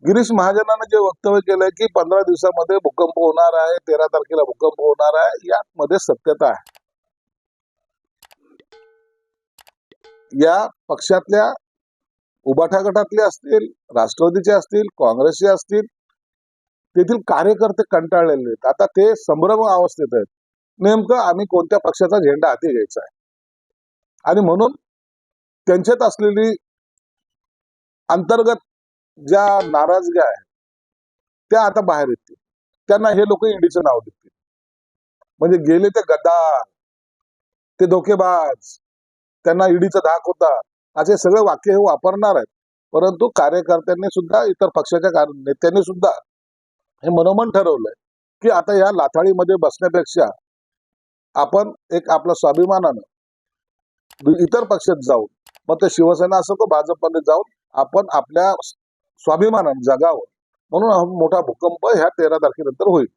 गिरीश महाजनानं जे वक्तव्य केलंय की 15 दिवसामध्ये भूकंप होणार आहे, 13 तारखेला भूकंप होणार आहे, यामध्ये सत्यता आहे. या पक्षातल्या उबाठा गटातले असतील, राष्ट्रवादीचे असतील, काँग्रेसचे असतील, तेथील कार्यकर्ते कंटाळलेले आहेत. आता ते संभ्रम अवस्थेत आहेत. नेमकं आम्ही कोणत्या पक्षाचा झेंडा हाती घ्यायचा आहे, आणि म्हणून त्यांच्यात असलेली अंतर्गत ज्या नाराजग्या आहेत त्या आता बाहेर येतील. त्यांना हे लोक ईडीचं नाव देतील. म्हणजे गेले ते गद्दार, ते धोकेबाज, त्यांना ईडीचा धाक होता, असे सगळे वाक्य हे वापरणार आहेत. परंतु कार्यकर्त्यांनी सुद्धा, इतर पक्षाच्या नेत्यांनी सुद्धा हे मनोमन ठरवलंय की आता या लाथाळीमध्ये बसण्यापेक्षा आपण एक आपल्या स्वाभिमानानं इतर पक्षात जाऊन, मग ते शिवसेना असो तर भाजपमध्ये जाऊन आपण आपल्या स्वाभिमानानं जगावं. म्हणून हा मोठा भूकंप ह्या 13 तारखेनंतर होईल.